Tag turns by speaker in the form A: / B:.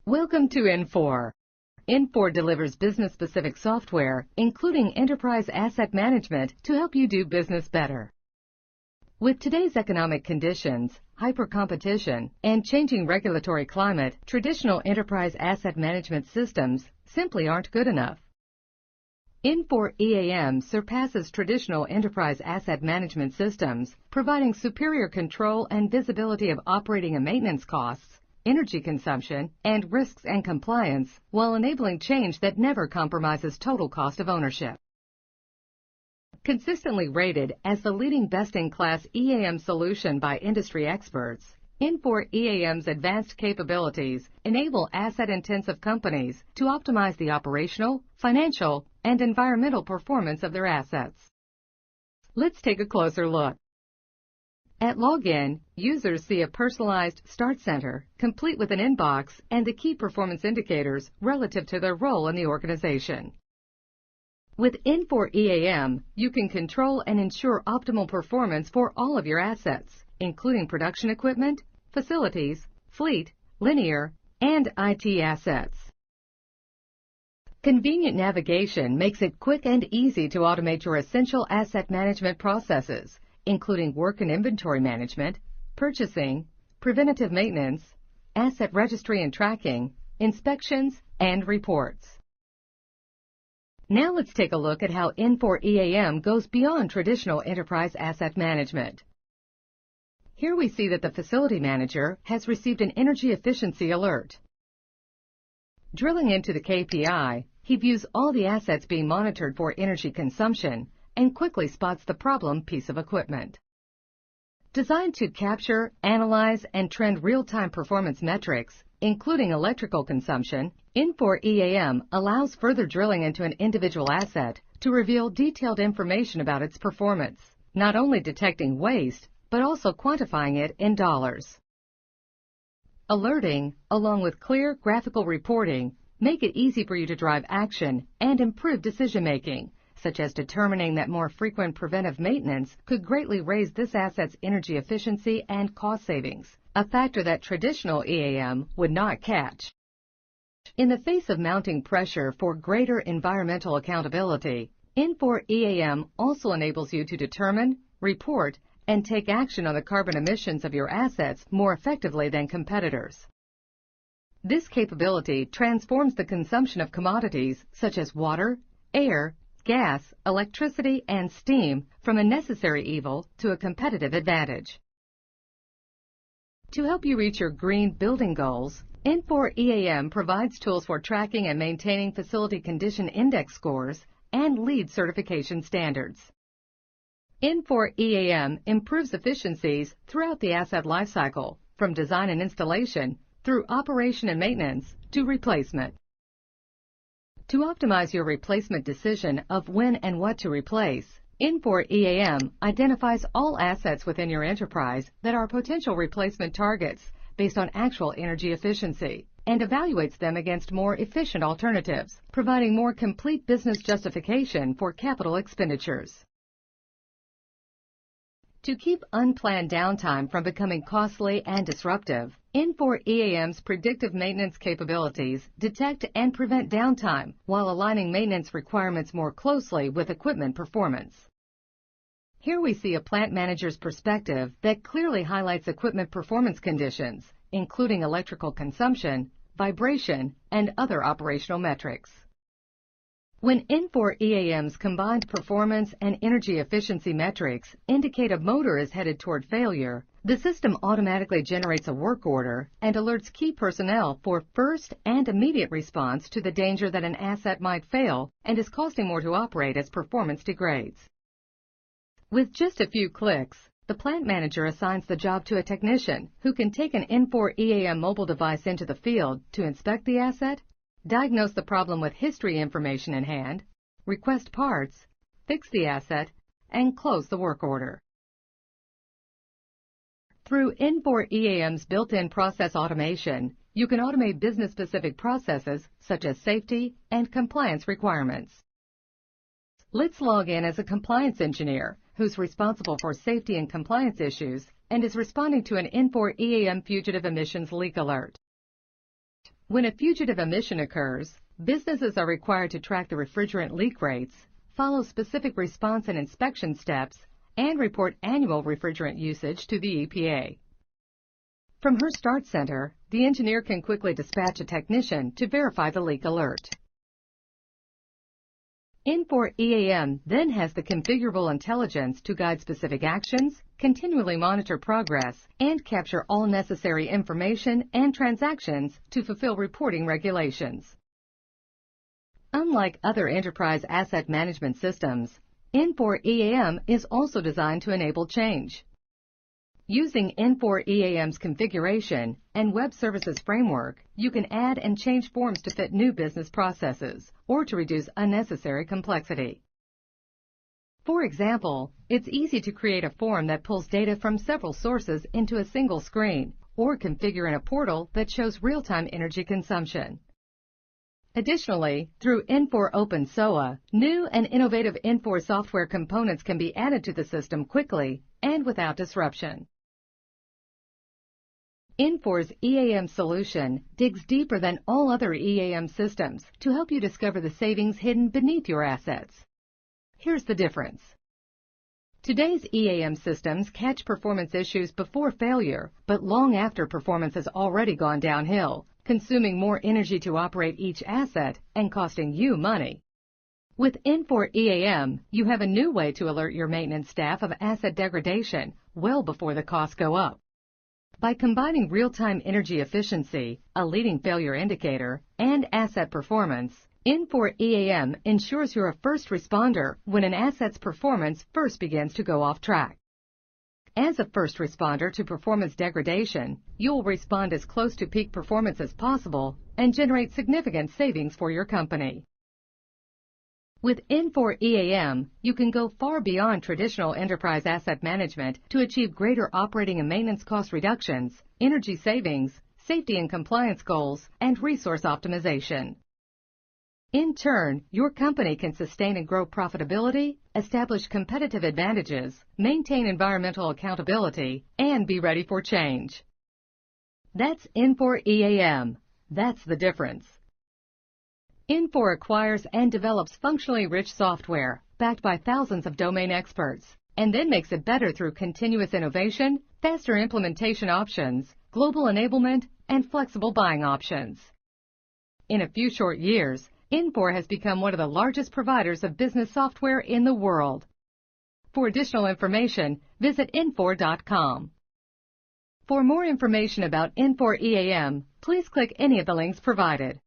A: Welcome to Infor. Infor delivers business-specific software, including enterprise asset management, to help you do business better. With today's economic conditions, hyper-competition, and changing regulatory climate, traditional enterprise asset management systems simply aren't good enough. Infor EAM surpasses traditional enterprise asset management systems, providing superior control and visibility of operating and maintenance costs, energy consumption, and risks and compliance, while enabling change that never compromises total cost of ownership. Consistently rated as the leading best-in-class EAM solution by industry experts, Infor EAM's advanced capabilities enable asset-intensive companies to optimize the operational, financial, and environmental performance of their assets. Let's take a closer look. At login, users see a personalized Start Center, complete with an inbox and the key performance indicators relative to their role in the organization. With Infor EAM, you can control and ensure optimal performance for all of your assets, including production equipment, facilities, fleet, linear, and IT assets. Convenient navigation makes it quick and easy to automate your essential asset management processes, including work and inventory management, purchasing, preventative maintenance, asset registry and tracking, inspections, and reports. Now let's take a look at how Infor EAM goes beyond traditional enterprise asset management. Here we see that the facility manager has received an energy efficiency alert. Drilling into the KPI, he views all the assets being monitored for energy consumption and quickly spots the problem piece of equipment. Designed to capture, analyze, and trend real-time performance metrics, including electrical consumption, Infor EAM allows further drilling into an individual asset to reveal detailed information about its performance, not only detecting waste, but also quantifying it in dollars. Alerting, along with clear graphical reporting, make it easy for you to drive action and improve decision-making, such as determining that more frequent preventive maintenance could greatly raise this asset's energy efficiency and cost savings, a factor that traditional EAM would not catch. In the face of mounting pressure for greater environmental accountability, Infor EAM also enables you to determine, report, and take action on the carbon emissions of your assets more effectively than competitors. This capability transforms the consumption of commodities such as water, air, gas, electricity, and steam from a necessary evil to a competitive advantage. To help you reach your green building goals, Infor EAM provides tools for tracking and maintaining facility condition index scores and LEED certification standards. Infor EAM improves efficiencies throughout the asset lifecycle, from design and installation through operation and maintenance to replacement. To optimize your replacement decision of when and what to replace, Infor EAM identifies all assets within your enterprise that are potential replacement targets based on actual energy efficiency and evaluates them against more efficient alternatives, providing more complete business justification for capital expenditures. To keep unplanned downtime from becoming costly and disruptive, Infor EAM's predictive maintenance capabilities detect and prevent downtime while aligning maintenance requirements more closely with equipment performance. Here we see a plant manager's perspective that clearly highlights equipment performance conditions, including electrical consumption, vibration, and other operational metrics. When Infor EAM's combined performance and energy efficiency metrics indicate a motor is headed toward failure, the system automatically generates a work order and alerts key personnel for first and immediate response to the danger that an asset might fail and is costing more to operate as performance degrades. With just a few clicks, the plant manager assigns the job to a technician who can take an Infor EAM mobile device into the field to inspect the asset, diagnose the problem with history information in hand, request parts, fix the asset, and close the work order. Through Infor EAM's built-in process automation, you can automate business-specific processes such as safety and compliance requirements. Let's log in as a compliance engineer who's responsible for safety and compliance issues and is responding to an Infor EAM fugitive emissions leak alert. When a fugitive emission occurs, businesses are required to track the refrigerant leak rates, follow specific response and inspection steps, and report annual refrigerant usage to the EPA. From her Start Center, the engineer can quickly dispatch a technician to verify the leak alert. Infor EAM then has the configurable intelligence to guide specific actions, continually monitor progress, and capture all necessary information and transactions to fulfill reporting regulations. Unlike other enterprise asset management systems, Infor EAM is also designed to enable change. Using Infor EAM's configuration and web services framework, you can add and change forms to fit new business processes or to reduce unnecessary complexity. For example, it's easy to create a form that pulls data from several sources into a single screen or configure in a portal that shows real-time energy consumption. Additionally, through Infor Open SOA, new and innovative Infor software components can be added to the system quickly and without disruption. Infor's EAM solution digs deeper than all other EAM systems to help you discover the savings hidden beneath your assets. Here's the difference. Today's EAM systems catch performance issues before failure, but long after performance has already gone downhill, consuming more energy to operate each asset and costing you money. With Infor EAM, you have a new way to alert your maintenance staff of asset degradation well before the costs go up. By combining real-time energy efficiency, a leading failure indicator, and asset performance, Infor EAM ensures you're a first responder when an asset's performance first begins to go off track. As a first responder to performance degradation, you'll respond as close to peak performance as possible and generate significant savings for your company. With Infor EAM, you can go far beyond traditional enterprise asset management to achieve greater operating and maintenance cost reductions, energy savings, safety and compliance goals, and resource optimization. In turn, your company can sustain and grow profitability, establish competitive advantages, maintain environmental accountability, and be ready for change. That's Infor EAM. That's the difference. Infor acquires and develops functionally rich software backed by thousands of domain experts, and then makes it better through continuous innovation, faster implementation options, global enablement, and flexible buying options. In a few short years, Infor has become one of the largest providers of business software in the world. For additional information, visit infor.com. For more information about Infor EAM, please click any of the links provided.